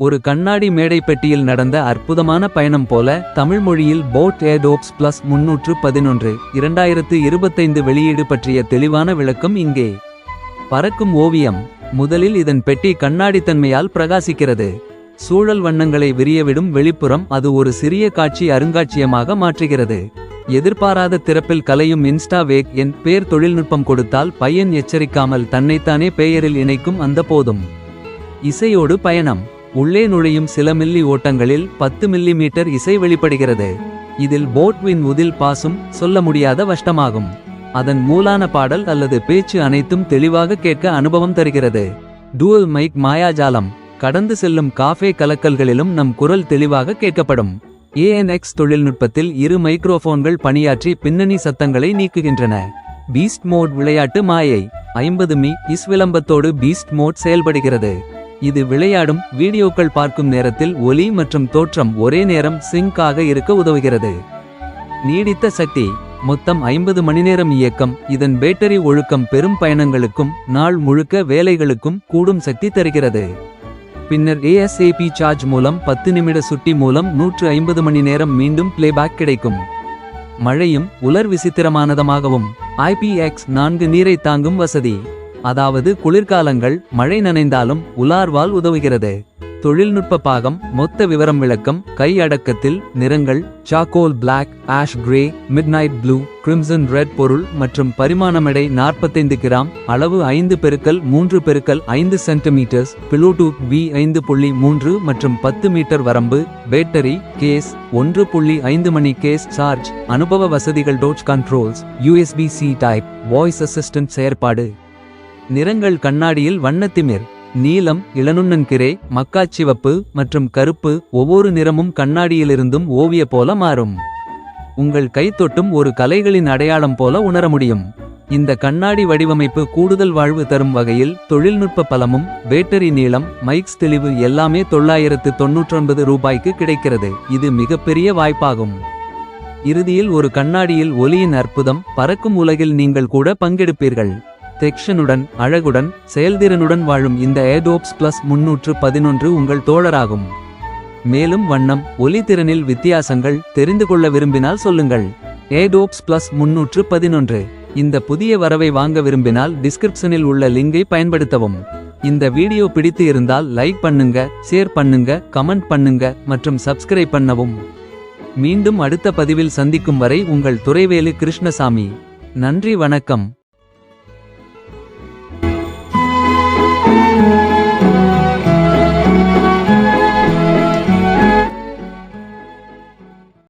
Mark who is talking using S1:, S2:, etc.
S1: ஒரு கண்ணாடி மேடை பெட்டியில் நடந்த அற்புதமான பயணம் போல தமிழ் மொழியில் போட் ஏடோப்ஸ் பிளஸ் 311 2025 வெளியீடு பற்றிய தெளிவான விளக்கம் இங்கே. பறக்கும் ஓவியம். முதலில் இதன் பெட்டி கண்ணாடித்தன்மையால் பிரகாசிக்கிறது. சூழல் வண்ணங்களை விரியவிடும் வெளிப்புறம் அது ஒரு சிறிய காட்சி அருங்காட்சியமாக மாற்றுகிறது. எதிர்பாராத திறப்பில் கலையும் இன்ஸ்டா வேக் என் பேர் தொழில்நுட்பம் கொடுத்தால் பையன் எச்சரிக்காமல் தன்னைத்தானே பெயரில் இணைக்கும் அந்த போதும். இசையோடு பயணம். உள்ளே நுழையும் சில மில்லி ஓட்டங்களில் 10 மில்லிமீட்டர் இசை வெளிப்படுகிறது. இதில் போட்வின் உதில் பாசும் சொல்ல முடியாத வஷ்டமாகும். அதன் மூலான பாடல் அல்லது பேச்சு அனைத்தும் தெளிவாக கேட்க அனுபவம் தருகிறது. டூவல் மைக் மாயாஜாலம். கடந்து செல்லும் காஃபே கலக்கல்களிலும் நம் குரல் தெளிவாக கேட்கப்படும். ANX தொழில்நுட்பத்தில் 2 மைக்ரோஃபோன்கள் பணியாற்றி பின்னணி சத்தங்களை நீக்குகின்றன. பீஸ்ட் மோட் விளையாட்டு மாயை. 50 மீ இஸ் விளம்பத்தோடு பீஸ்ட் மோட் செயல்படுகிறது. இது விளையாடும் வீடியோக்கள் பார்க்கும் நேரத்தில் ஒலி மற்றும் தோற்றம் ஒரே நேரம் சிங்க் ஆக இருக்க உதவுகிறது. நீடித்த சக்தி. மொத்தம் 50 மணிநேரம் இயக்கம். இதன் பேட்டரி ஒழுக்கம் பெரும் பயணங்களுக்கும் நாள் முழுக்க வேலைகளுக்கும் கூடும் சக்தி தருகிறது. பின்னர் ASAP சார்ஜ் மூலம் 10 நிமிட சுட்டி மூலம் 150 மணி நேரம் மீண்டும் பிளேபேக் கிடைக்கும். மழையும் உலர் விசித்திரமானதமாகவும். IPX4 நீரை தாங்கும் வசதி. அதாவது குளிர்காலங்கள் மழை நனைந்தாலும் உலார்வால் உதவுகிறது. தொழில்நுட்ப பாகம். மொத்த விவரம் விளக்கம். கை அடக்கத்தில் நிறங்கள் charcoal black, ash grey, midnight blue, crimson red பொருள் மற்றும் பரிமாணமெடை 45 கிராம். அளவு 5x3x5 சென்டிமீட்டர்ஸ். ப்ளூடூத் V5.3 மற்றும் 10 மீட்டர் வரம்பு. பேட்டரி கேஸ் 1.5 மணி கேஸ் சார்ஜ். அனுபவ வசதிகள் touch controls, USB-C type, voice assistant செயற்பாடு. நிறங்கள் கண்ணாடியில் வண்ணத்திமிர். நீலம், இளநுண்ணன்கிரே, மக்காச்சிவப்பு மற்றும் கருப்பு. ஒவ்வொரு நிறமும் கண்ணாடியிலிருந்தும் ஓவிய போல மாறும். உங்கள் கை தொட்டும் ஒரு கலைகளின் அடையாளம் போல உணர முடியும். இந்த கண்ணாடி வடிவமைப்பு கூடுதல் வாழ்வு தரும் வகையில் தொழில்நுட்ப பலமும் பேட்டரி நீளம் மைக்ஸ் தெளிவு எல்லாமே 999 ரூபாய்க்கு கிடைக்கிறது. இது மிகப்பெரிய வாய்ப்பாகும். இறுதியில் ஒரு கண்ணாடியில் ஒலியின் அற்புதம். பறக்கும் உலகில் நீங்கள் கூட பங்கெடுப்பீர்கள். டெக்ஷனுடன் அழகுடன் செயல்திறனுடன் வாழும் இந்த ஏடோப்ஸ் பிளஸ் 311 உங்கள் தோழராகும். மேலும் வண்ணம் ஒலி திறனில் வித்தியாசங்கள் தெரிந்து கொள்ள விரும்பினால் சொல்லுங்கள். ஏடோப்ஸ் பிளஸ் 311 இந்த புதிய வரவை வாங்க விரும்பினால் டிஸ்கிரிப்ஷனில் உள்ள லிங்கை பயன்படுத்தவும். இந்த வீடியோ பிடித்து இருந்தால் லைக் பண்ணுங்க, ஷேர் பண்ணுங்க, கமெண்ட் பண்ணுங்க மற்றும் சப்ஸ்கிரைப் பண்ணவும். மீண்டும் அடுத்த பதிவில் சந்திக்கும் வரை உங்கள் துரைவேலு கிருஷ்ணசாமி. நன்றி, வணக்கம்.